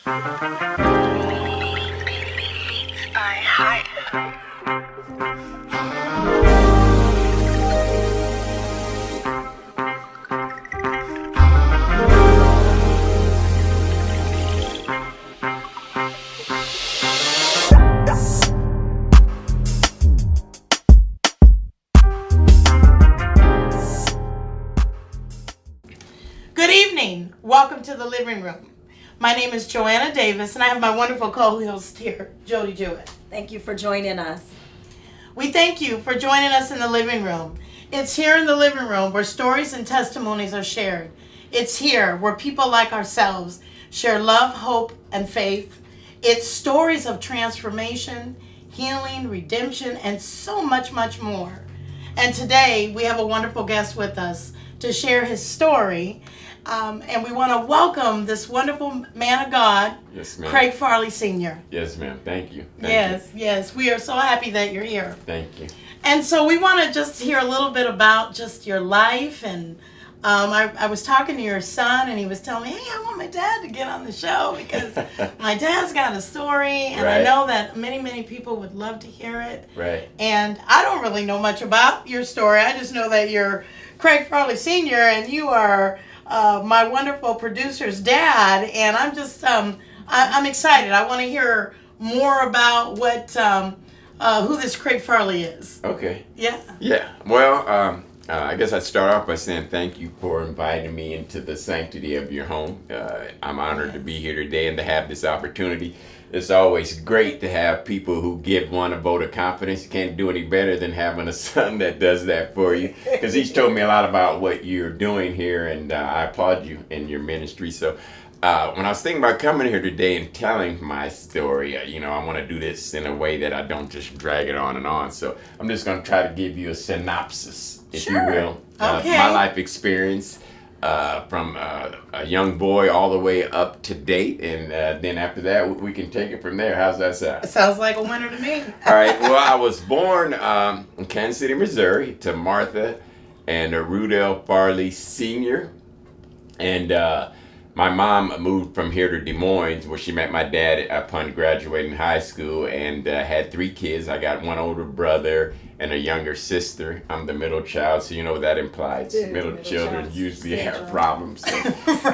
Good evening. Welcome to the living room. My name is JoAnnna Davis, and I have my wonderful co-host here, Jody Jewett. Thank you for joining us. We thank you for joining us in the living room. It's here in the living room where stories and testimonies are shared. It's here where people like ourselves share love, hope, and faith. It's stories of transformation, healing, redemption, and so much, much more. And today we have a wonderful guest with us to share his story. And we want to welcome this wonderful man of God, Yes, ma'am. Craig Farley Sr. Yes, ma'am. Thank you. Yes. We are so happy that you're here. Thank you. And so we want to just hear a little bit about just your life. And I was talking to your son, and he was telling me, hey, I want my dad to get on the show because my dad's got a story. And I Right. know that many, many people would love to hear it. Right. And I don't really know much about your story. I just know that you're Craig Farley Sr. and you are my wonderful producer's dad. And I'm just, I'm excited. I want to hear more about what, who this Craig Farley is. Okay. Yeah. Yeah. Well, I guess I'd start off by saying thank you for inviting me into the sanctity of your home. I'm honored to be here today and to have this opportunity. It's always great to have people who give one a vote of confidence. You can't do any better than having a son that does that for you, because he's told me a lot about what you're doing here, and I applaud you in your ministry. So when I was thinking about coming here today and telling my story, I want to do this in a way that I don't just drag it on and on. So I'm just going to try to give you a synopsis, if you will, Okay. my life experience. From a young boy all the way up to date, and then after that we can take it from there. How's that sound? It sounds like a winner to me. All right. Well, I was born in Kansas City, Missouri, to Martha and Rudell Farley Sr. And my mom moved from here to Des Moines, where she met my dad upon graduating high school, and had 3 kids. I got one older brother and a younger sister. I'm the middle child, so you know what that implies. Middle children child usually have syndrome. problems. So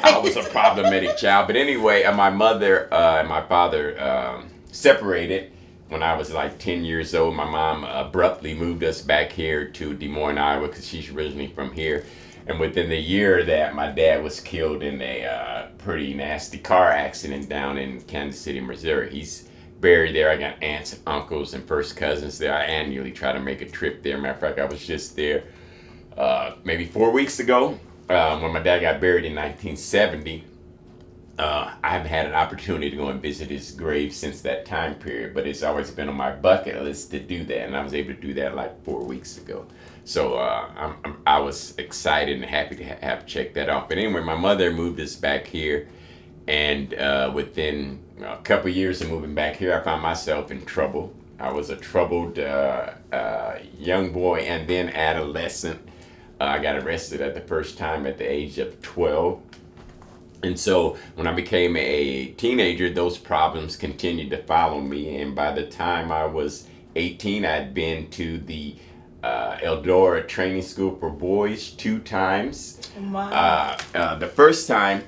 I was a problematic child. But anyway, my mother and my father separated when I was like 10 years old. My mom abruptly moved us back here to Des Moines, Iowa, because she's originally from here. And within the year that my dad was killed in a pretty nasty car accident down in Kansas City, Missouri. He's buried there. I got aunts and uncles and first cousins there. I annually try to make a trip there. Matter of fact, I was just there maybe 4 weeks ago when my dad got buried in 1970. I haven't had an opportunity to go and visit his grave since that time period, but it's always been on my bucket list to do that, and I was able to do that like 4 weeks ago. So I was excited and happy to have checked that off. But anyway, my mother moved us back here, and within a couple years of moving back here, I found myself in trouble. I was a troubled young boy and then adolescent. I got arrested at the first time at the age of 12. And so when I became a teenager, those problems continued to follow me. And by the time I was 18, I'd been to the Eldora Training School for Boys 2 times. Wow. The first time,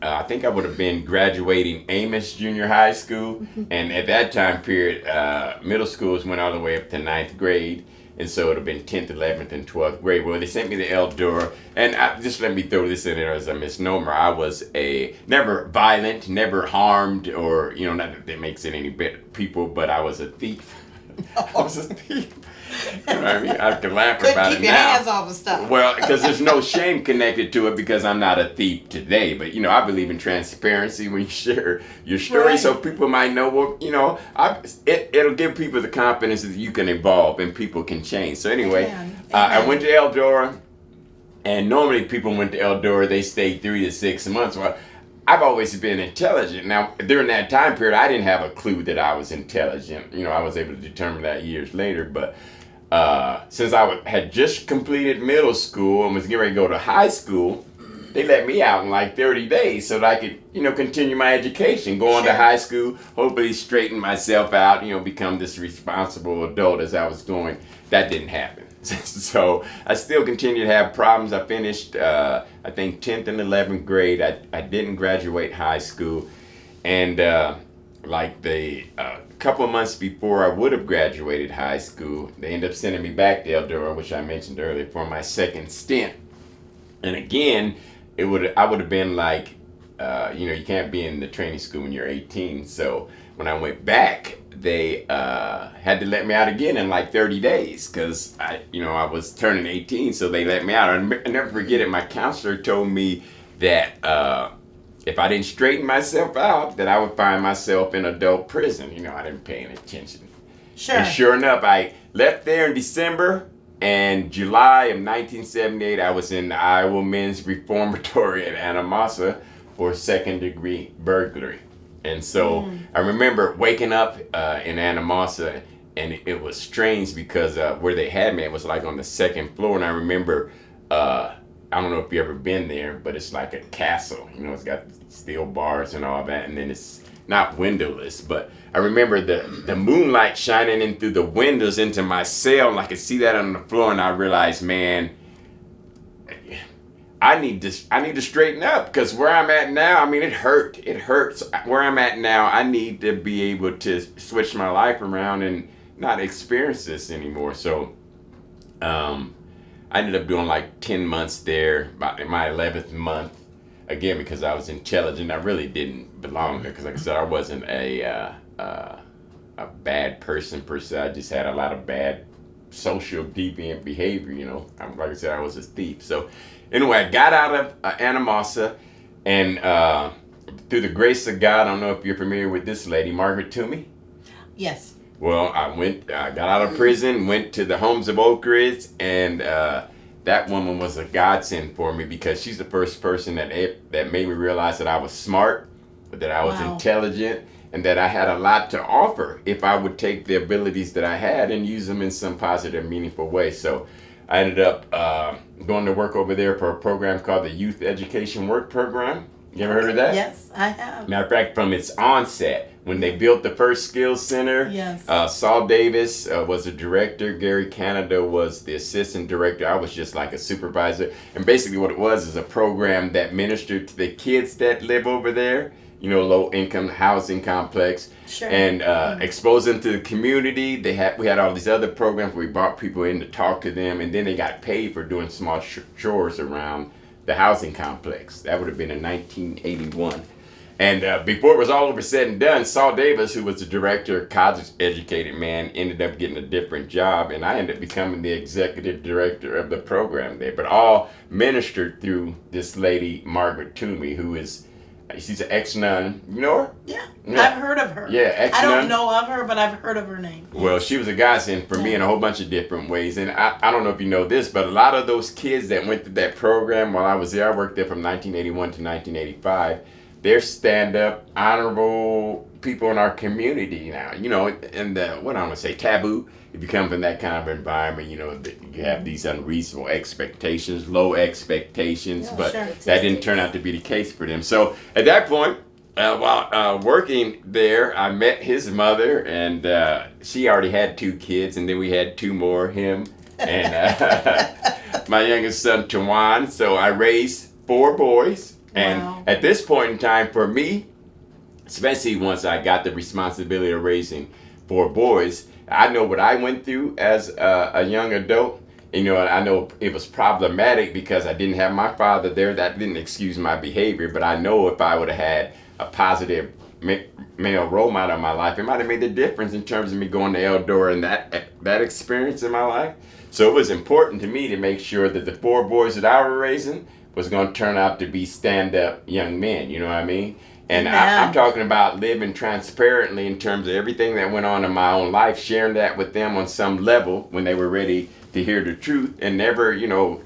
I think I would have been graduating Amos Junior High School. And at that time period, middle schools went all the way up to 9th grade. And so it would have been 10th, 11th, and 12th grade. Well, they sent me to Eldora. And just let me throw this in there as a misnomer. I was never violent, never harmed, or, not that that makes it any better people, but I was a thief. I was a thief. You know what I mean? I can laugh Couldn't about keep it your now. hands off of stuff. Well, because there's no shame connected to it because I'm not a thief today. But, I believe in transparency when you share your story. Right. So people might know, well, it'll give people the confidence that you can evolve and people can change. So anyway, Amen. I went to Eldora. And normally people went to Eldora, they stayed 3 to 6 months. Well, I've always been intelligent. Now, during that time period, I didn't have a clue that I was intelligent. I was able to determine that years later. But since I had just completed middle school and was getting ready to go to high school, they let me out in like 30 days so that I could, continue my education, go on to high school, hopefully straighten myself out, become this responsible adult as I was going. That didn't happen. So I still continue to have problems. I finished, I think, 10th and 11th grade. I didn't graduate high school. And like the couple of months before I would have graduated high school, they ended up sending me back to Eldora, which I mentioned earlier, for my second stint. And again, I would have been like, you can't be in the training school when you're 18. So when I went back, they had to let me out again in like 30 days because I was turning 18, so they let me out. I never forget it. My counselor told me that if I didn't straighten myself out, that I would find myself in adult prison. I didn't pay any attention. Sure. And sure enough, I left there in December, and July of 1978, I was in the Iowa Men's Reformatory at Anamassa for second-degree burglary. And so I remember waking up in Anamassa, and it was strange because where they had me, it was like on the second floor. And I remember, I don't know if you've ever been there, but it's like a castle. It's got steel bars and all that, and then it's not windowless. But I remember the moonlight shining in through the windows into my cell, and I could see that on the floor, and I realized, man, I need to straighten up because where I'm at now, it hurts. Where I'm at now, I need to be able to switch my life around and not experience this anymore. So I ended up doing like 10 months there. About my 11th month, again, because I was intelligent, I really didn't belong there because, like I said, I wasn't a bad person per se. I just had a lot of bad social deviant behavior. Like I said, I was a thief. So anyway, I got out of Anamassa, and through the grace of God, I don't know if you're familiar with this lady, Margaret Toomey. Yes. Well, I got out of prison, went to the Homes of Oak Ridge, and that woman was a godsend for me because she's the first person that made me realize that I was smart, that I was intelligent, and that I had a lot to offer if I would take the abilities that I had and use them in some positive, meaningful way. So I ended up going to work over there for a program called the Youth Education Work Program. You ever heard of that? Yes, I have. Matter of fact, from its onset, when they built the first skills center, yes. Saul Davis was the director, Gary Canada was the assistant director, I was just like a supervisor. And basically what it was is a program that ministered to the kids that live over there, low income housing complex, sure. and expose them to the community. We had all these other programs where we brought people in to talk to them, and then they got paid for doing small chores around the housing complex. That would have been in 1981. And before it was all over said and done, Saul Davis, who was the director, college-educated man, ended up getting a different job, and I ended up becoming the executive director of the program there. But all ministered through this lady, Margaret Toomey, she's an ex-nun. You know her? Yeah. I've heard of her. Yeah, ex-nun. I don't know of her, but I've heard of her name. Well, she was a godsend for me in a whole bunch of different ways. And I don't know if you know this, but a lot of those kids that went through that program while I was there, I worked there from 1981 to 1985, they're stand-up, honorable people in our community now. And what I want to say, taboo. If you come from that kind of environment, you have these unreasonable expectations, low expectations, but sure. That didn't turn out to be the case for them. So at that point, while working there, I met his mother, and she already had 2 kids, and then we had 2 more, him and my youngest son, Tawan. So I raised 4 boys. And at this point in time, for me, especially once I got the responsibility of raising 4 boys, I know what I went through as a young adult. I know it was problematic because I didn't have my father there. That didn't excuse my behavior, but I know if I would have had a positive male role model in my life, it might have made a difference in terms of me going to Eldora and that experience in my life. So it was important to me to make sure that the 4 boys that I was raising was going to turn out to be stand-up young men, you know what I mean? And I'm talking about living transparently in terms of everything that went on in my own life, sharing that with them on some level when they were ready to hear the truth, and never,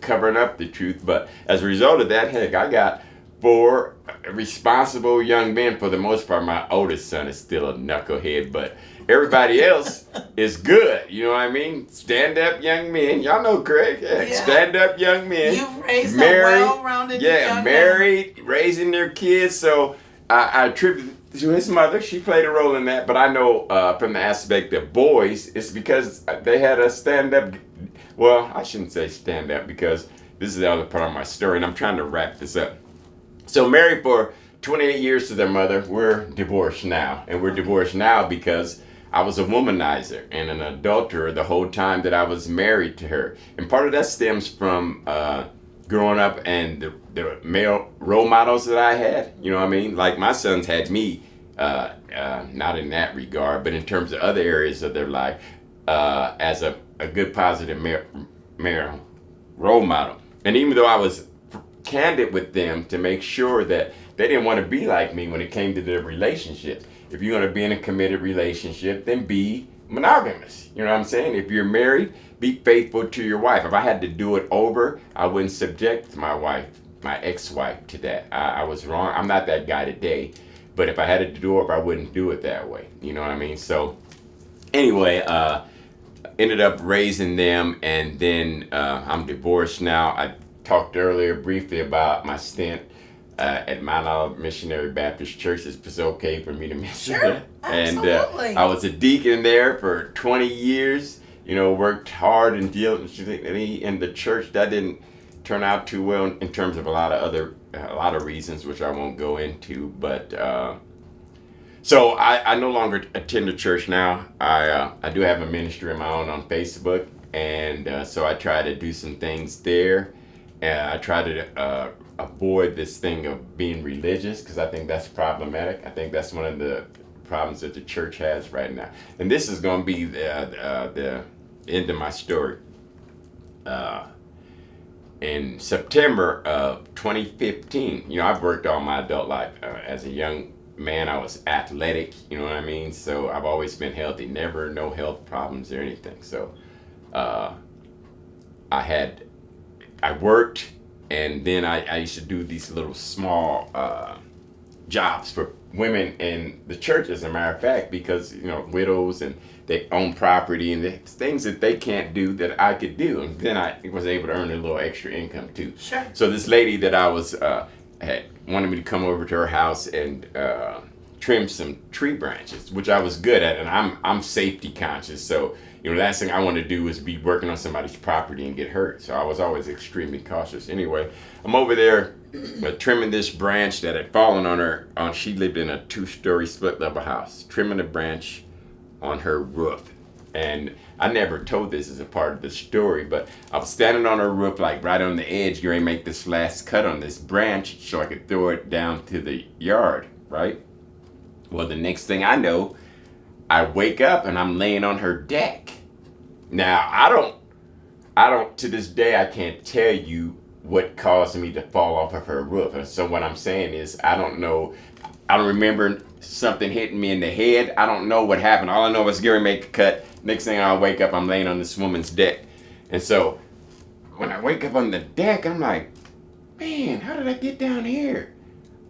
covering up the truth. But as a result of that, heck, I got 4 responsible young men for the most part. My oldest son is still a knucklehead, but everybody else is good. You know what I mean? Stand up young men. Y'all know Craig. Yeah. Stand up young men. You've raised married, a well-rounded young married, raising their kids. So I attribute to his mother. She played a role in that. But I know from the aspect of boys, it's because they had a stand up. Well, I shouldn't say stand up because this is the other part of my story, and I'm trying to wrap this up. So married for 28 years to their mother. We're divorced now. And we're divorced now because I was a womanizer and an adulterer the whole time that I was married to her. And part of that stems from growing up and the male role models that I had. You know what I mean? Like my sons had me, not in that regard, but in terms of other areas of their life, as a good positive male role model. And even though I was candid with them to make sure that they didn't want to be like me when it came to their relationships. If you're going to be in a committed relationship, then be monogamous. You know what I'm saying? If you're married, be faithful to your wife. If I had to do it over, I wouldn't subject my wife, my ex-wife, to that. I was wrong. I'm not that guy today. But if I had to do it over, I wouldn't do it that way. You know what I mean? So anyway, ended up raising them, and then I'm divorced now. I talked earlier briefly about my stint at Mount Olive Missionary Baptist Church. It's okay for me to mention that. Absolutely. And I was a deacon there for 20 years. You know, worked hard and diligently in the church. That didn't turn out too well in terms of a lot of reasons, which I won't go into. But so I no longer attend the church now. I do have a ministry of my own on Facebook, and so I try to do some things there. I try to avoid this thing of being religious because I think that's problematic. I think that's one of the problems that the church has right now. And this is going to be the end of my story. In September of 2015, you know, I've worked all my adult life. As a young man, I was athletic, you know what I mean? So I've always been healthy, never no health problems or anything. So I worked, and then I used to do these little small jobs for women in the church, as a matter of fact, because, you know, widows and they own property and there's things that they can't do that I could do. And then I was able to earn a little extra income too. Sure. So this lady that I was had wanted me to come over to her house and trim some tree branches, which I was good at, and I'm safety conscious. So, you know, last thing I want to do is be working on somebody's property and get hurt. So I was always extremely cautious. Anyway, I'm over there trimming this branch that had fallen on her. She lived in a 2-story split level house, trimming a branch on her roof. And I never told this as a part of the story, but I was standing on her roof, like right on the edge, going to make this last cut on this branch so I could throw it down to the yard, right? Well, the next thing I know, I wake up and I'm laying on her deck. Now, I don't, to this day, I can't tell you what caused me to fall off of her roof. And so what I'm saying is, I don't know, I don't remember something hitting me in the head. I don't know what happened. All I know is Gary make a cut. Next thing I wake up, I'm laying on this woman's deck. And so when I wake up on the deck, I'm like, man, how did I get down here?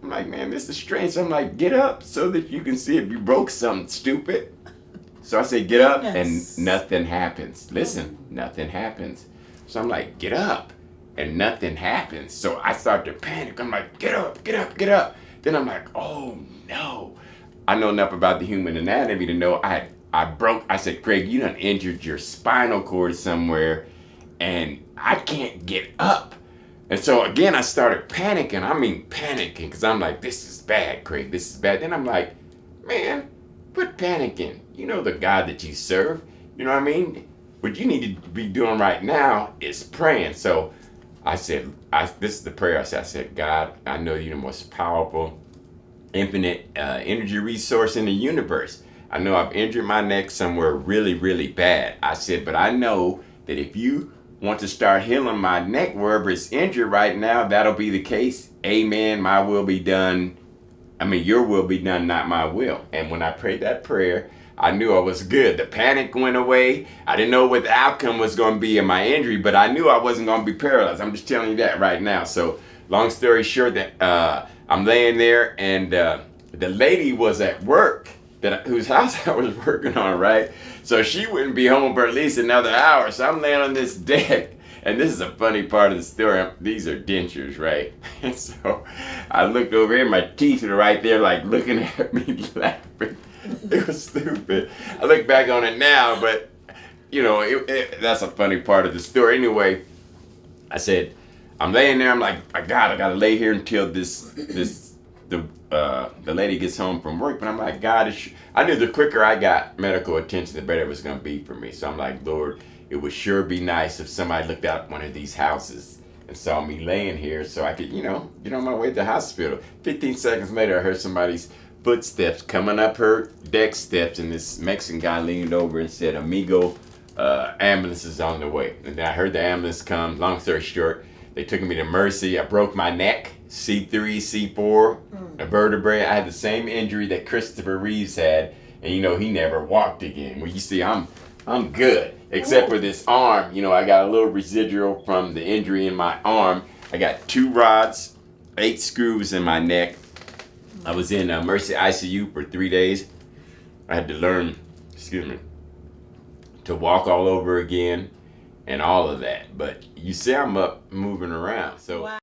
I'm like, man, this is strange. So I'm like, get up so that you can see if you broke something stupid. So I say, get up, and nothing happens. Listen, nothing happens. So I'm like, get up, and nothing happens. So I start to panic. I'm like, get up, get up, get up. Then I'm like, oh no. I know enough about the human anatomy to know I said, Craig, you done injured your spinal cord somewhere, and I can't get up. And so again, I started panicking. I mean, panicking, because I'm like, this is bad, Craig, this is bad. Then I'm like, man, quit panicking. You know the God that you serve. You know what I mean? What you need to be doing right now is praying. So I said, this is the prayer I said, God, I know you're the most powerful, infinite energy resource in the universe. I know I've injured my neck somewhere really, really bad. I said, but I know that if you want to start healing my neck wherever it's injured right now, that'll be the case. Amen. My will be done. I mean, your will be done, not my will. And when I prayed that prayer, I knew I was good. The panic went away. I didn't know what the outcome was going to be in my injury, but I knew I wasn't going to be paralyzed. I'm just telling you that right now. So long story short, that I'm laying there, and the lady was at work, whose house I was working on, right? So she wouldn't be home for at least another hour. So I'm laying on this deck. And this is a funny part of the story. These are dentures, right? And so I looked over here, my teeth were right there, like looking at me, laughing. It was stupid. I look back on it now, but you know, that's a funny part of the story. Anyway, I said, I'm laying there. I'm like, I gotta lay here until the lady gets home from work. But I'm like, God, I knew the quicker I got medical attention, the better it was gonna be for me. So I'm like, Lord, it would sure be nice if somebody looked out one of these houses and saw me laying here, so I could, get on my way to the hospital. 15 seconds later, I heard somebody's footsteps coming up her deck steps, and this Mexican guy leaned over and said, "Amigo, ambulance is on the way." And then I heard the ambulance come. Long story short, they took me to Mercy. I broke my neck, C3, C4, a vertebrae. I had the same injury that Christopher Reeves had, and he never walked again. Well, you see, I'm good, except for this arm. I got a little residual from the injury in my arm. I got 2 rods, 8 screws in my neck. I was in Mercy ICU for 3 days. I had to learn, to walk all over again and all of that. But you see, I'm up moving around. So. Wow.